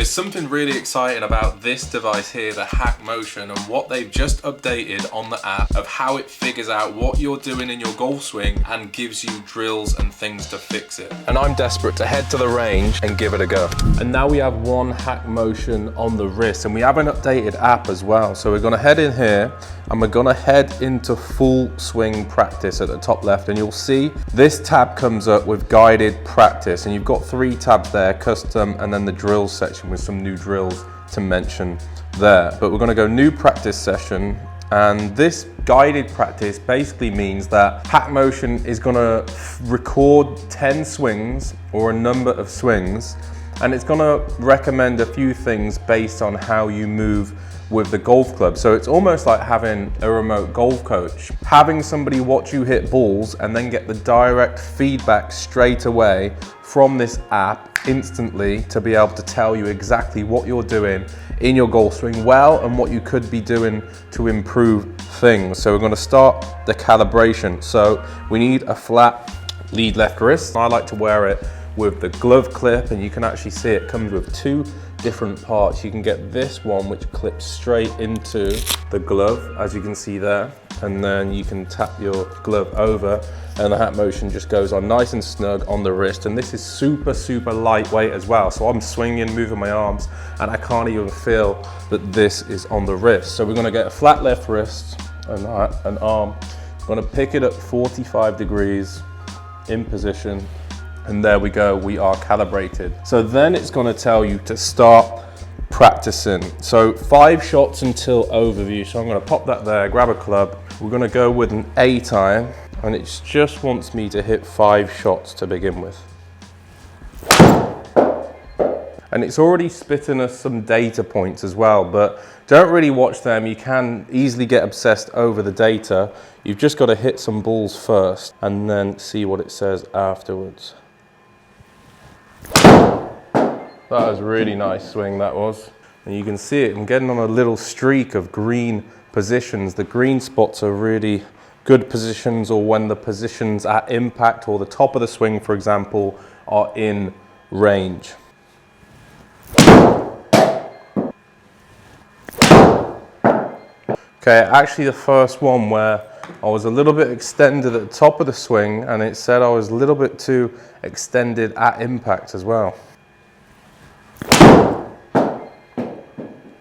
There's something really exciting about this device here, the HackMotion, and what they've just updated on the app of how it figures out what you're doing in your golf swing and gives you drills and things to fix it. And I'm desperate to head to the range and give it a go. And now we have one HackMotion on the wrist, and we have an updated app as well. So we're gonna head in here and we're gonna head into full swing practice at the top left, and you'll see this tab comes up with guided practice, and you've got 3 tabs there, custom, and then the drills section with some new drills to mention there. But we're gonna go new practice session, and this guided practice basically means that HackMotion is gonna record 10 swings or a number of swings, and it's gonna recommend a few things based on how you move with the golf club. So it's almost like having a remote golf coach. Having somebody watch you hit balls and then get the direct feedback straight away from this app instantly to be able to tell you exactly what you're doing in your golf swing well and what you could be doing to improve things. So we're gonna start the calibration. So we need a flat lead left wrist. I like to wear it with the glove clip, and you can actually see it comes with 2 different parts. You can get this one which clips straight into the glove, as you can see there, and then you can tap your glove over and the HackMotion just goes on nice and snug on the wrist. And this is super lightweight as well, so I'm swinging, moving my arms, and I can't even feel that this is on the wrist. So we're going to get a flat left wrist and an arm. We're going to pick it up 45 degrees in position, and there we go, we are calibrated. So then it's gonna tell you to start practicing. So 5 shots until overview. So I'm gonna pop that there, grab a club. We're gonna go with an 8 iron, and it just wants me to hit 5 shots to begin with. And it's already spitting us some data points as well, but don't really watch them. You can easily get obsessed over the data. You've just gotta hit some balls first and then see what it says afterwards. That was a really nice swing, that was. And you can see it, I'm getting on a little streak of green positions. The green spots are really good positions, or when the positions at impact or the top of the swing, for example, are in range. Okay, actually the first one where I was a little bit extended at the top of the swing, and it said I was a little bit too extended at impact as well.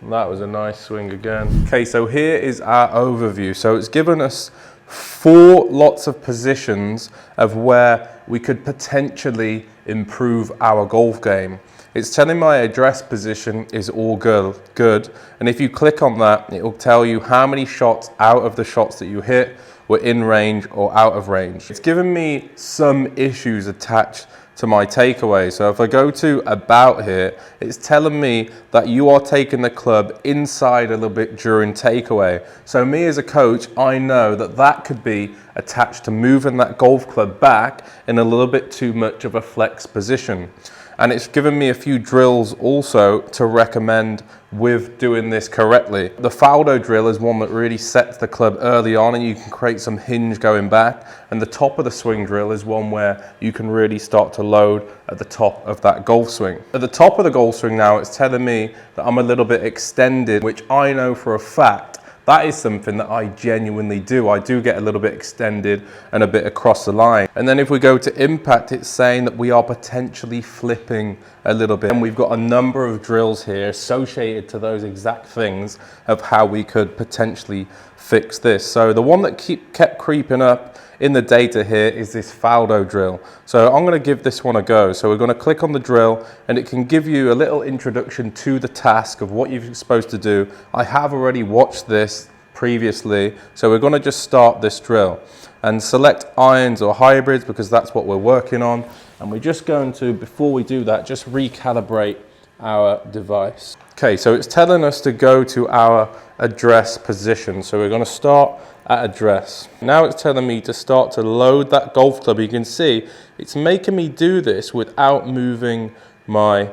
That was a nice swing again. Okay, so here is our overview. So it's given us 4 lots of positions of where we could potentially improve our golf game. It's telling my address position is all good. And if you click on that, it will tell you how many shots out of the shots that you hit were in range or out of range. It's given me some issues attached to my takeaway. So if I go to about here, it's telling me that you are taking the club inside a little bit during takeaway. So me as a coach, I know that that could be attached to moving that golf club back in a little bit too much of a flex position. And it's given me a few drills also to recommend with doing this correctly. The Faldo drill is one that really sets the club early on, and you can create some hinge going back. And the top of the swing drill is one where you can really start to load at the top of that golf swing. At the top of the golf swing now, it's telling me that I'm a little bit extended, which I know for a fact that is something that I genuinely do. I do get a little bit extended and a bit across the line. And then if we go to impact, it's saying that we are potentially flipping a little bit. And we've got a number of drills here associated to those exact things of how we could potentially fix this. So the one that kept creeping up in the data here is this Faldo drill. So I'm gonna give this one a go. So we're gonna click on the drill, and it can give you a little introduction to the task of what you're supposed to do. I have already watched this previously, so we're gonna just start this drill and select irons or hybrids because that's what we're working on. And we're just going to, before we do that, just recalibrate our device. Okay, so it's telling us to go to our address position. So we're gonna start at address. Now it's telling me to start to load that golf club. You can see it's making me do this without moving my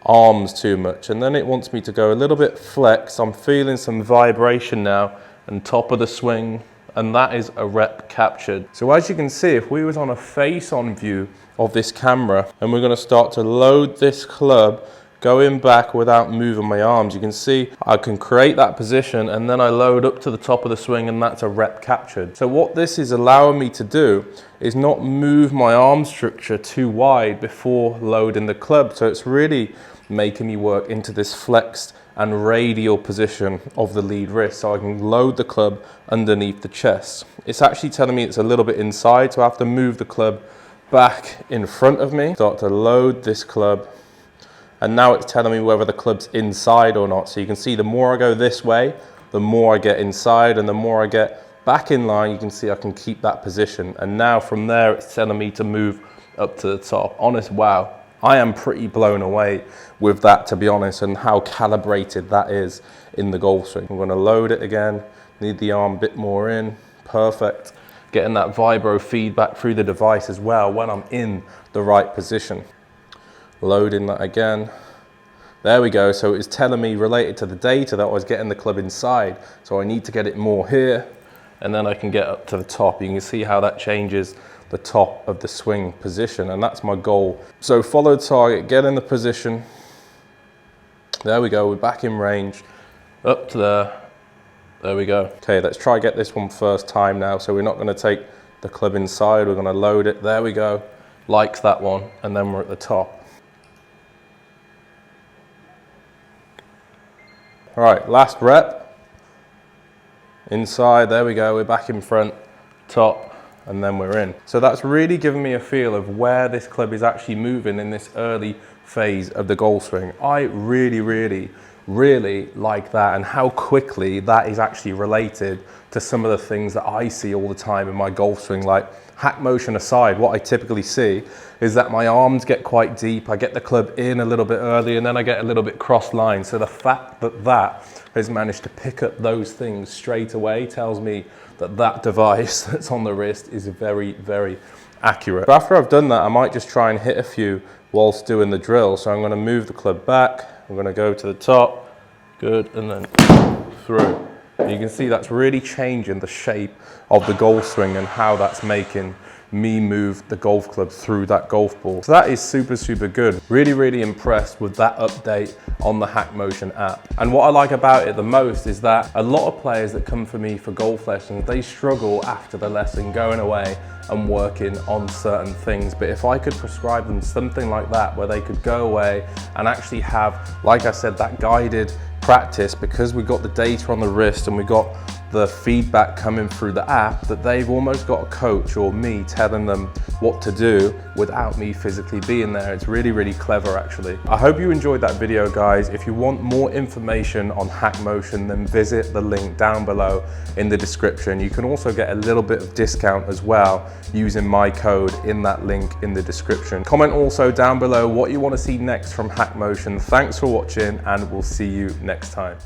arms too much. And then it wants me to go a little bit flex. I'm feeling some vibration now and top of the swing, and that is a rep captured. So as you can see, if we was on a face-on view of this camera, and we're gonna start to load this club going back without moving my arms. You can see I can create that position and then I load up to the top of the swing and that's a rep captured. So what this is allowing me to do is not move my arm structure too wide before loading the club. So it's really making me work into this flexed and radial position of the lead wrist so I can load the club underneath the chest. It's actually telling me it's a little bit inside, so I have to move the club back in front of me, start to load this club, and now it's telling me whether the club's inside or not. So you can see the more I go this way, the more I get inside, and the more I get back in line, you can see I can keep that position. And now from there, it's telling me to move up to the top. Honest, wow. I am pretty blown away with that, to be honest, and how calibrated that is in the golf swing. I'm gonna load it again, need the arm a bit more in, perfect. Getting that vibro feedback through the device as well when I'm in the right position. Loading that again. There we go, so it's telling me related to the data that I was getting the club inside, so I need to get it more here, and then I can get up to the top. You can see how that changes the top of the swing position, and that's my goal. So follow target, get in the position. There we go, we're back in range, up to there. There we go. Okay, let's try get this one first time now. So we're not gonna take the club inside, we're gonna load it. There we go, like that one, and then we're at the top. All right, last rep. Inside, there we go, we're back in front, top, and then we're in. So that's really given me a feel of where this club is actually moving in this early phase of the golf swing. I really like that, and how quickly that is actually related to some of the things that I see all the time in my golf swing. Like HackMotion aside, what I typically see is that my arms get quite deep, I get the club in a little bit early, and then I get a little bit cross line. So the fact that that has managed to pick up those things straight away tells me that that device that's on the wrist is very accurate. So after I've done that, I might just try and hit a few whilst doing the drill. So I'm going to move the club back, I'm going to go to the top, good, and then through. And you can see that's really changing the shape of the golf swing and how that's making me move the golf club through that golf ball. So that is super good. Really impressed with that update on the HackMotion app. And what I like about it the most is that a lot of players that come for me for golf lessons, they struggle after the lesson going away and working on certain things. But if I could prescribe them something like that, where they could go away and actually have, like I said, that guided practice, because we got the data on the wrist and we got the feedback coming through the app, that they've almost got a coach or me telling them what to do without me physically being there. It's really clever actually. I hope you enjoyed that video, guys. If you want more information on HackMotion, then visit the link down below in the description. You can also get a little bit of discount as well using my code in that link in the description. Comment also down below what you want to see next from HackMotion. Thanks for watching, and we'll see you next time.